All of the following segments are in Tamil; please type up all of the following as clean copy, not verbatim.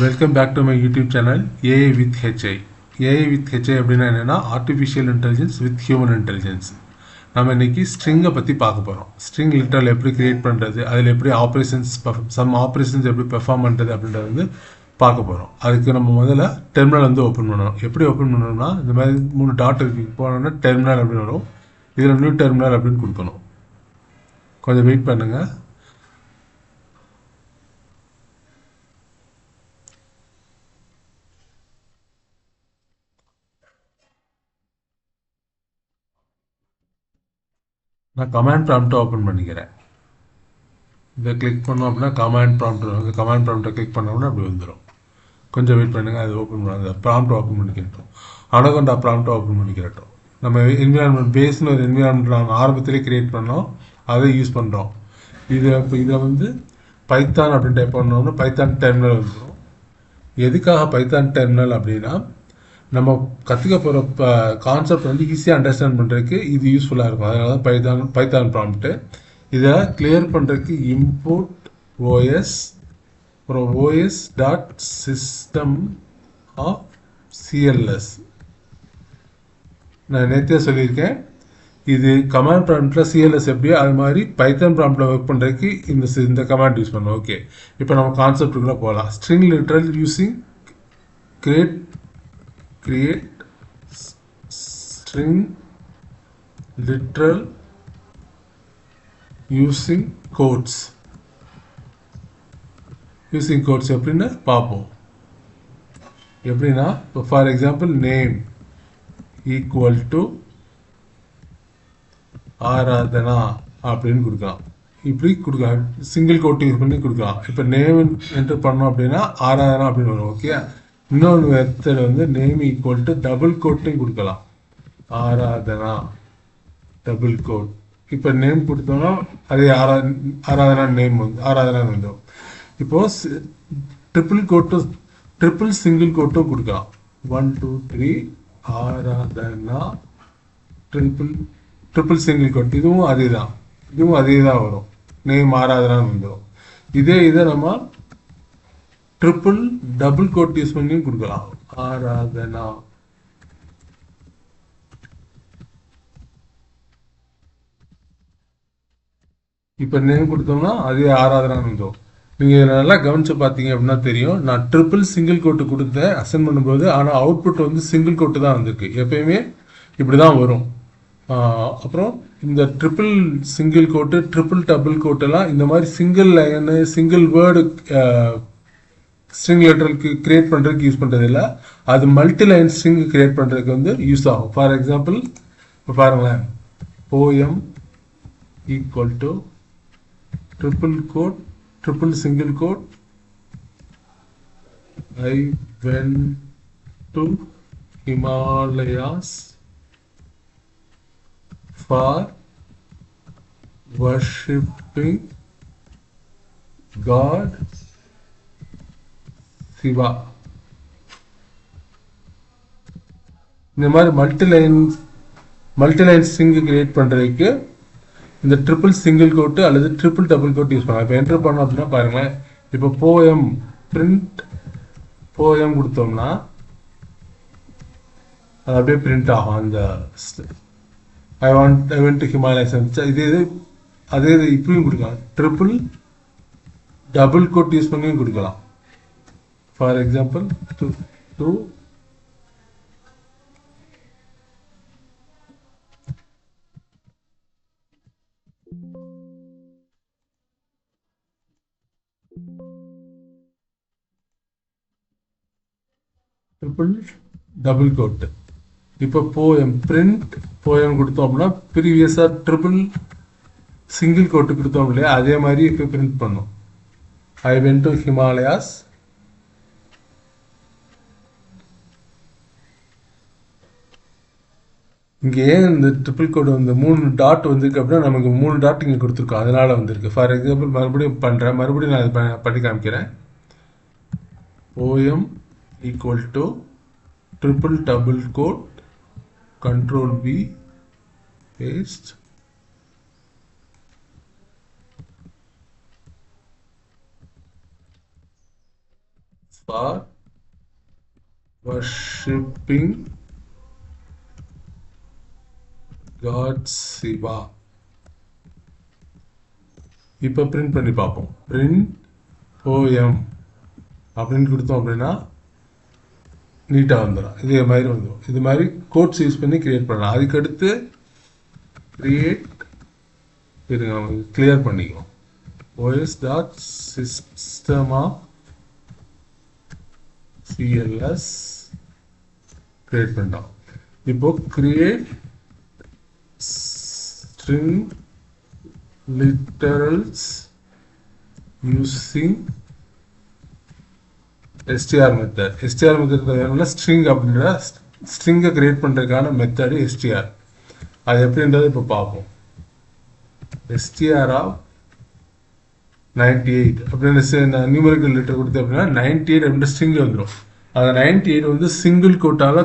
Welcome back to my YouTube channel AI with HI. AI with HI அப்படின்னா என்னென்னா artificial intelligence with human intelligence. நம்ம இன்றைக்கி ஸ்ட்ரிங்கை பற்றி பார்க்க போகிறோம். ஸ்ட்ரிங் லிட்டரல் எப்படி க்ரியேட் பண்ணுறது, அதில் எப்படி சம் ஆப்ரேஷன்ஸ் எப்படி பெர்ஃபார்ம் பண்ணுறது அப்படின்றத வந்து பார்க்க போகிறோம். அதுக்கு நம்ம முதல்ல டெர்மினல் வந்து ஓப்பன் பண்ணணும். எப்படி ஓப்பன் பண்ணணும்னா இந்த மாதிரி 3 டாட் இருக்கு போனோம்னா டெர்மினல் அப்படின்னு வரும். இதில் நியூ டெர்மினல் அப்படின்னு கொடுக்கணும். கொஞ்சம் வெயிட் பண்ணுங்கள். நான் கமாண்ட் ப்ராம்ப்டை ஓப்பன் பண்ணிக்கிறேன். இதை கிளிக் பண்ணோம் அப்படின்னா கமாண்ட் ப்ராம்ப்டை கிளிக் பண்ணோம்னா அப்படி வந்துடும். கொஞ்சம் வெயிட் பண்ணுங்கள். அது ஓப்பன் பண்ண அந்த ப்ராம்ப்டை ஓப்பன் பண்ணிக்கிறட்டும். அனகொண்டா ப்ராம்ப்டை ஓப்பன் பண்ணிக்கிறட்டும். நம்ம என்விரான்மெண்ட் பேஸ்னு ஒரு என்விரான்மெண்ட் நம்ம ஆரம்பத்திலே கிரியேட் பண்ணோம், அதை யூஸ் பண்ணுறோம். இதை வந்து பைத்தான் அப்படின்னு டைப் பண்ணோம்னா பைத்தான் டெர்மினல் வந்துடும். எதுக்காக பைத்தான் டெர்மினல் அப்படின்னா நம்ம கற்றுக்க போகிற கான்செப்ட் வந்து ஈஸியாக அண்டர்ஸ்டாண்ட் பண்ணுறதுக்கு இது யூஸ்ஃபுல்லாக இருக்கும். அதனால தான் பைத்தான் ப்ராம்ப்ட்டு. இதை கிளியர் பண்ணுறதுக்கு இம்போர்ட் ஓஎஸ் அப்புறம் OS dot system of CLS. நான் நேற்றே சொல்லியிருக்கேன், இது கமாண்ட் ப்ராம்ப்டில் சிஎல்எஸ் எப்படியோ அது மாதிரி பைத்தான் ப்ராம்ப்டில் ஒர்க் பண்ணுறதுக்கு இந்த கமாண்ட் யூஸ் பண்ணணும். ஓகே, இப்போ நம்ம கான்செப்டுக்குள்ளே போகலாம். String literal using create string literal using quotes எப்படின்னு பார்ப்போம். எப்படின்னா இப்போ for example name equal to Aradhana அப்படின்னு கொடுக்கலாம். இப்படி கொடுக்கலாம். சிங்கிள் கோட் யூஸ் பண்ணி கொடுக்கலாம். இப்போ நேம் என்டர் பண்ணோம் அப்படின்னா ஆராதனா அப்படின்னு வரும். ஓகே, இன்னொரு மெத்தட் வந்து நேம் ஈக்குவல் டு டபுள் கோட்டையும் கொடுக்கலாம். Aradhana double quote. இப்போ நேம் கொடுத்தோம்னா அதே ஆராதனா நேம் வந்து ஆராதனா வந்துடும். இப்போது ட்ரிபிள் சிங்கிள் கோட்டும் கொடுக்கலாம். 1 2 3 ஆராதனா ட்ரிபிள் சிங்கிள் கோட். இதுவும் அதே தான் வரும். நேம் ஆராதனான்னு வந்துடும். இதை நம்ம ட்ரிபிள் டபுள் கோட் யூஸ் பண்ணியும் கொடுக்கலாம். ஆராதனா இப்போ நேம் கொடுத்தோம்னா அதே ஆராதனான்னு வந்துடும். நீங்கள் நல்லா கவனிச்சு பார்த்தீங்க அப்படின்னா தெரியும், நான் ட்ரிபிள் சிங்கிள் கோட்டு கொடுத்தேன் அசைன் பண்ணும்போது. ஆனால் அவுட்புட் வந்து சிங்கிள் கோட்டு தான் வந்திருக்கு. எப்பயுமே இப்படி தான் வரும். அப்புறம் இந்த triple single quote triple double கோட்டெல்லாம் இந்த மாதிரி single line single word string லெட்டருக்கு கிரியேட் பண்ணுறதுக்கு யூஸ் பண்ணுறது இல்லை. அது மல்டி லைன் ஸ்ட்ரிங் கிரியேட் பண்ணுறதுக்கு வந்து யூஸ் ஆகும். ஃபார் எக்ஸாம்பிள் இப்போ பாருங்களேன், poem equal to triple quote triple single quote I went to Himalayas for worshipping god Shiva. இந்த மாதிரி மல்டி லைன் ஸ்ட்ரிங் கிரியேட் பண்ணுறதுக்கு இந்த ட்ரிபிள் சிங்கிள் கோட்டு அல்லது ட்ரிபிள் டபுள் கோட் யூஸ் பண்ணலாம். இப்போ என்டர் பண்ணோம் அப்படின்னா பாருங்களேன், இப்போ போயம் பிரிண்ட் போயம் கொடுத்தோம்னா அது அப்படியே பிரிண்ட் ஆகும். அந்த ஐ வென்ட் டு ஹிமாலயஸ் அதே இப்படியும் கொடுக்கலாம். ட்ரிபிள் டபுள் கோட் யூஸ் பண்ணியும் கொடுக்கலாம். For example to triple double quote. இப்போ போயம் பிரிண்ட் போயம் கொடுத்தோம் அப்படின்னா ப்ரீவியஸாக ட்ரிபிள் சிங்கிள் கோட்டு கொடுத்தோம் இல்லையா, அதே மாதிரி இப்போ பிரிண்ட் பண்ணோம். ஐ வென்ட் டு ஹிமாலயாஸ் இங்கே ஏன் இந்த ட்ரிபிள் கோடு வந்து 3 டாட் வந்திருக்கு அப்படின்னா நமக்கு 3 டாட் இங்கே கொடுத்துருக்கோம், அதனால் வந்திருக்கு. ஃபார் எக்ஸாம்பிள் மறுபடியும் நான் இது பண்ணி காமிக்கிறேன். Poem equal to triple double quote control V paste for worshipping God Shiva. இப்போ பிரிண்ட் பண்ணி பார்ப்போம். பிரிண்ட் poem அப்படின்னு கொடுத்தோம் அப்படின்னா நீட்டாக வந்துடும். இதே மாதிரி வந்துடும். இது மாதிரி கோட்ஸ் யூஸ் பண்ணி கிரியேட் பண்ணலாம். அதுக்கடுத்து கிரியேட் இருங்க கிளியர் பண்ணிக்குவோம். os.system.cls கிரியேட் பண்ணிட்டோம். இப்போ create string literals using str method. str method string அப்படின்ற ஸ்ட்ரிங்கை கிரியேட் பண்ணுறதுக்கான மெத்தடு str. அது எப்படின்றது இப்போ பார்ப்போம். str ஆஃப் 98 அப்படின்னு நியூமரிக்கல் லெட்டர் கொடுத்து அப்படின்னா 98 அப்படின்ற ஸ்ட்ரிங் வந்துடும். அந்த 98 வந்து சிங்கிள் கோட்டால்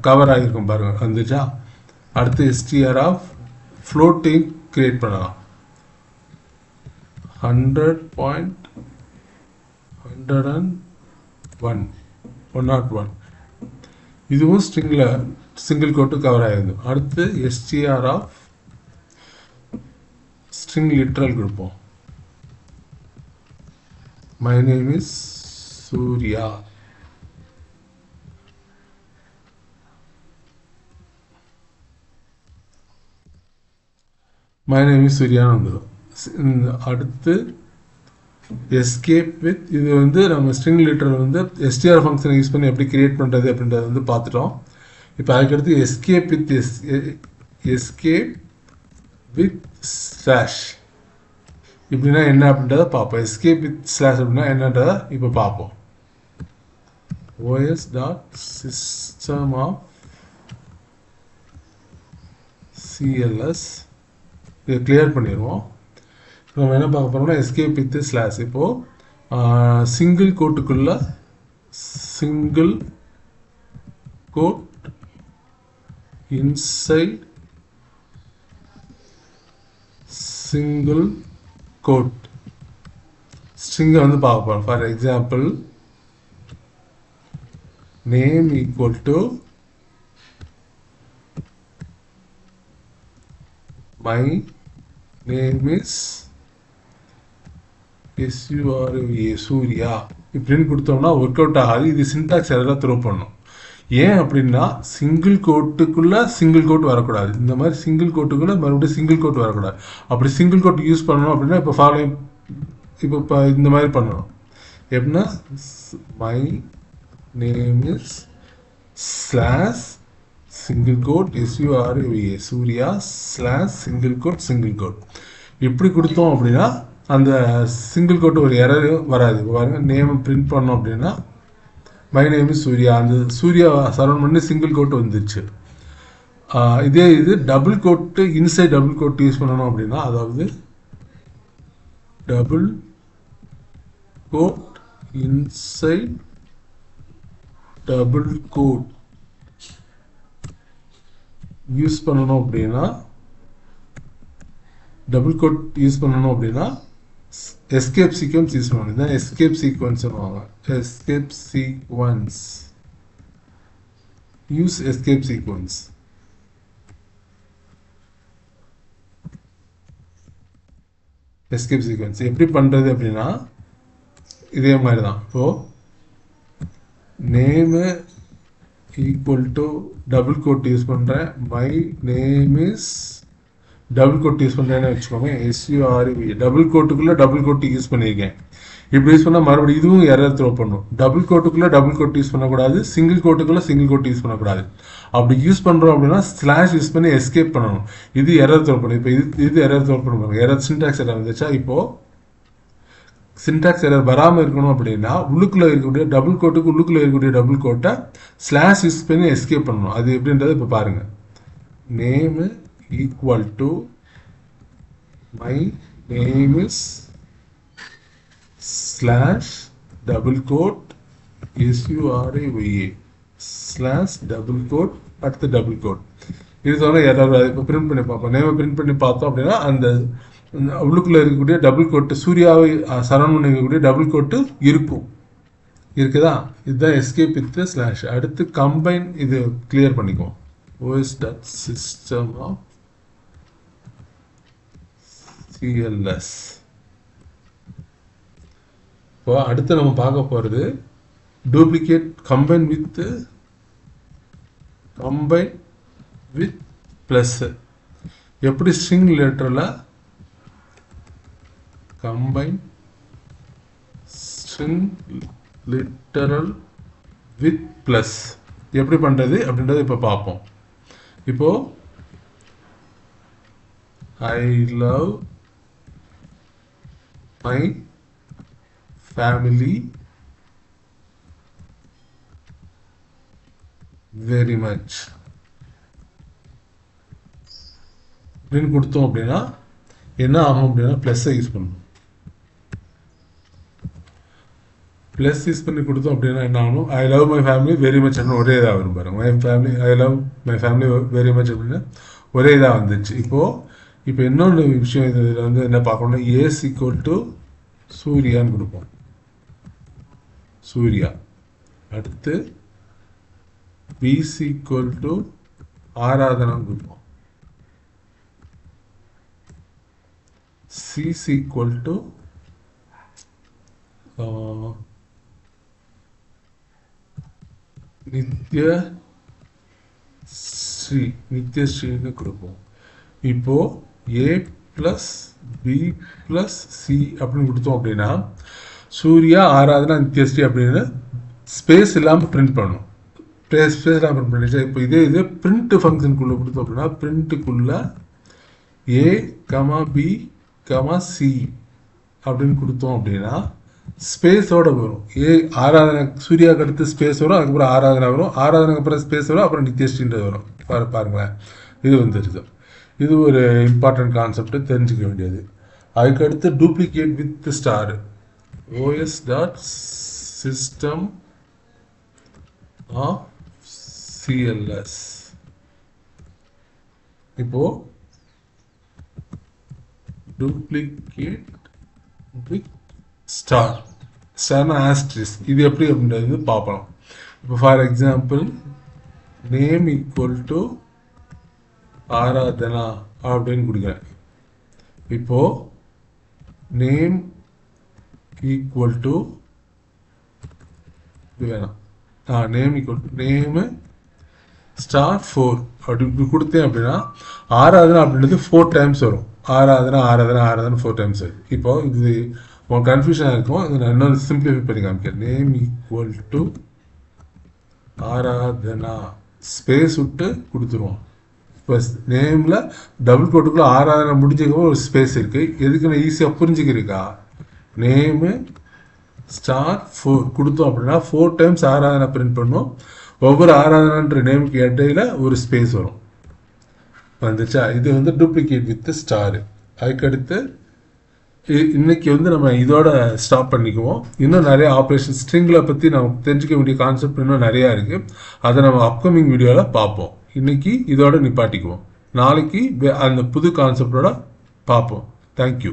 கவர் ஆகிருக்கும் பாருங்க, வந்துச்சா. அடுத்து str ஆஃப் ஃப்ளோட்டிங் கிரியேட் பண்ணலாம். 100.101 இதுவும் ஸ்ட்ரிங்கில் சிங்கிள் கோட்டு கவர் ஆகிருது. அடுத்து str ஆஃப் ஸ்ட்ரிங் லிட்ரல் கொடுப்போம். My name is Surya. My name is சூர்யான்னு வந்துடும். அடுத்து எஸ்கேப் வித், இது வந்து நம்ம ஸ்ட்ரிங் லிட்டரல் வந்து str ஃபங்க்ஷனை யூஸ் பண்ணி எப்படி கிரியேட் பண்ணுறது அப்படின்றத வந்து பார்த்துட்டோம். இப்போ அதுக்கடுத்து எஸ்கேப் வித் ஸ்லாஷ் இப்படின்னா என்ன அப்படின்றத பார்ப்போம். எஸ்கேப் வித் ஸ்லாஷ் அப்படின்னா என்னன்றத இப்போ பார்ப்போம். os.system.cls இதை கிளியர் பண்ணிடுவோம். நம்ம என்ன பார்க்க போகிறோம்னா எஸ்கேப் வித் ஸ்லாஷ். இப்போது சிங்கிள் கோட்டுக்குள்ள single quote inside single quote ஸ்ட்ரிங்கை வந்து பார்க்க போகிறோம். For example name equal to my name is Surya இப்படின்னு கொடுத்தோம்னா ஒர்க் அவுட் ஆகாது. இது சின்டாக்ஸ் எல்லாம் த்ரோ பண்ணும். ஏன் அப்படின்னா சிங்கிள் கோட்டுக்குள்ள சிங்கிள் கோட் வரக்கூடாது. இந்த மாதிரி சிங்கிள் கோட்டுக்குள்ள மறுபடியும் சிங்கிள் கோட் வரக்கூடாது. அப்படி சிங்கிள் கோட் யூஸ் பண்ணணும் அப்படின்னா இப்போ ஃபாலோயிங் இப்போ இந்த மாதிரி பண்ணணும். எப்படின்னா my name is slash single quote Surya slash single quote இப்படி கொடுத்தோம் அப்படின்னா அந்த சிங்கிள் கோட் ஒரு எரர் வராது. பாருங்க, நேம் பிரிண்ட் பண்ணோம் அப்படின்னா மை நேம் இஸ் சூர்யா, அந்த சூர்யா சரௌண்ட் பண்ணி சிங்கிள் கோட் வந்துருச்சு. இதே இது double quote inside double quote use பண்ணணும் அப்படின்னா, அதாவது double quote inside double quote use பண்ணணும் அப்படின்னா எஸ்கேப் சீக்வன்ஸ் யூஸ் பண்ணணும். இதுதான் எஸ்கேப் சீக்வன்ஸ் சொல்லுவாங்க. Escape sequence use escape sequence. எஸ்கேப் சீக்வன்ஸ் எப்படி பண்ணுறது அப்படின்னா இதே மாதிரி தான். இப்போது name equal to double quote use பண்ணுறேன். My name is double quote use பண்ணுறேன்னு வச்சுக்கோங்க. SURV டபுள் கோட்டுக்குள்ளே டபுள் கோட்டு யூஸ் பண்ணியிருக்கேன். இப்படி யூஸ் பண்ணால் மறுபடியும் இதுவும் எரர் த்ரோ பண்ணும். டபுள் கோட்டுக்குள்ளே டபுள் கோட் யூஸ் பண்ணக்கூடாது, சிங்கிள் கோட்டுக்குள்ளே சிங்கிள் கோட் யூஸ் பண்ணக்கூடாது. அப்படி யூஸ் பண்ணுறோம் அப்படின்னா ஸ்லாஷ் யூஸ் பண்ணி எஸ்கேப் பண்ணணும். இது எரர் த்ரோ பண்ணும். இப்போ இது எரர் த்ரோ பண்ணுவாங்க. எரர் சின்டாக்ஸ் எரர் வந்துச்சா. இப்போது சின்டாக்ஸ் எரர் வராமல் இருக்கணும் அப்படின்னா உள்ளுக்குள்ளே இருக்கக்கூடிய டபுள் கோட்டுக்கு உள்ளுக்குள்ளே இருக்கக்கூடிய டபுள் கோட்டை ஸ்லாஷ் யூஸ் பண்ணி எஸ்கேப் பண்ணணும். அது எப்படின்றது இப்போ பாருங்கள். Name equal to my name is slash double quote SURVA slash double quote அடுத்து double quote. இது சொன்ன யாராவது இப்போ பிரிண்ட் பண்ணி பார்ப்போம். நேமை பிரிண்ட் பண்ணி பார்த்தோம் அப்படின்னா அந்த உள்ளுக்குள்ளே இருக்கக்கூடிய டபுள் கோட்டு சூர்யாவை சரௌண்ட் பண்ணிக்கக்கூடிய டபுள் கோட்டு இருக்கும். இருக்குதா? இதுதான் எஸ்கேப் வித் ஸ்லாஷ். அடுத்து கம்பைன், இது கிளியர் பண்ணிக்குவோம். os.system of cls. இப்போ அடுத்து நம்ம பார்க்க போகிறது டூப்ளிகேட் கம்பைன் வித் ப்ளஸ். எப்படி ஸ்ட்ரிங் ரிலேட்டரில் combine string literal with plus எப்படி பண்ணுறது அப்படின்றத இப்போ பார்ப்போம். இப்போ I love my family very much அப்படின்னு கொடுத்தோம் அப்படின்னா என்ன ஆகும் அப்படின்னா ப்ளஸ்ஸை யூஸ் பண்ணணும். ப்ளஸ் யூஸ் பண்ணி கொடுத்தோம் அப்படின்னா என்ன ஆகணும்? I love my family very much அப்படின்னு ஒரே இதாக வரும் பாருங்க. ஐ love my family very much அப்படின்னு ஒரே இதாக வந்துச்சு. இப்போ இன்னொன்று விஷயம் இதில் வந்து என்ன பார்க்கணும்னா ஏஸ் ஈக்குவல் டு சூர்யான்னு கொடுப்போம். சூர்யா. அடுத்து பிஸ் ஈக்குவல் டு ஆராதனான்னு கொடுப்போம். சிஸ் ஈக்குவல் டு நித்யஸ்ரீன்னு கொடுப்போம். இப்போ ஏ பிளஸ் பி பிளஸ் சி அப்படின்னு கொடுத்தோம் அப்படின்னா சூர்யா ஆராதனா நித்யஸ்ரீ அப்படின்னு ஸ்பேஸ் இல்லாமல் பிரிண்ட் பண்ணணும். ஸ்பேஸ் இல்லாமல் பிரிண்ட் பண்ணிச்சு. இப்போ இது பிரிண்ட் ஃபங்க்ஷனுக்குள்ளே கொடுத்தோம் அப்படின்னா பிரிண்ட்டுக்குள்ளே ஏ கமா பி கமா சி அப்படின்னு கொடுத்தோம் அப்படின்னா ஸ்பேஸோட வரும். ஆராதனை சூர்யாவுக்கு அடுத்து ஸ்பேஸ் வரும், அதுக்கப்புறம் ஆராதனை வரும், ஆராதனைக்கு அப்புறம் ஸ்பேஸ் வரும், அப்புறம் நித்யஸ்ரீன்றது வரும். பாருங்களேன், இது வந்துருது. இது ஒரு இம்பார்ட்டன்ட் கான்செப்ட், தெரிஞ்சுக்க வேண்டியது. அதுக்கு அடுத்து duplicate with star. os.system of cls. இப்போ டூப்ளிகேட் வித் ஸ்டார்னா ஆஸ்ட்ரிஸ். இது எப்படி அப்படின்றது பார்ப்போம். இப்போ for example name equal to Aradhana அப்படின்னு கொடுக்குறேன். இப்போ நேம் ஈக்குவல் டு இது வேணாம், name equal to name star 4 அப்படி கொடுத்தேன் அப்படின்னா ஆராதனா அப்படின்றது 4 டைம்ஸ் வரும். ஆராதனா 4 டைம்ஸ் வரும். இப்போ இது உங்களுக்கு கன்ஃபியூஷனாக இருக்கும். இது நான் இன்னொரு சிம்பிளிஃபை பண்ணி காமிக்கிறேன். Name equal to Aradhana space விட்டு கொடுத்துருவோம். இப்போ நேமில் டபுள் கோட்டுக்குள்ளே ஆராதனை முடிஞ்சதுக்கப்புறம் ஒரு ஸ்பேஸ் இருக்குது. எதுக்கு நான் ஈஸியாக புரிஞ்சுக்கிறீக்கா? நேமு ஸ்டார் 4 கொடுத்தோம் அப்படின்னா 4 டைம்ஸ் ஆராதனை பிரிண்ட் பண்ணும். ஒவ்வொரு ஆராதனான்ற நேமுக்கு இடையில ஒரு ஸ்பேஸ் வரும். வந்துச்சா? இது வந்து டூப்ளிகேட் வித் ஸ்டார். அதுக்கடுத்து இன்னைக்கு வந்து நம்ம இதோட ஸ்டாப் பண்ணிக்குவோம். இன்னும் நிறைய ஆப்ரேஷன் ஸ்ட்ரிங்கில் பற்றி நம்ம தெரிஞ்சுக்க வேண்டிய கான்செப்ட் இன்னும் நிறையா இருக்குது. அதை நம்ம அப்கமிங் வீடியோவில் பார்ப்போம். இன்னைக்கு இதோட நிப்பாட்டிக்குவோம். நாளைக்கு அந்த புது கான்செப்டோட பார்ப்போம். தேங்க்யூ.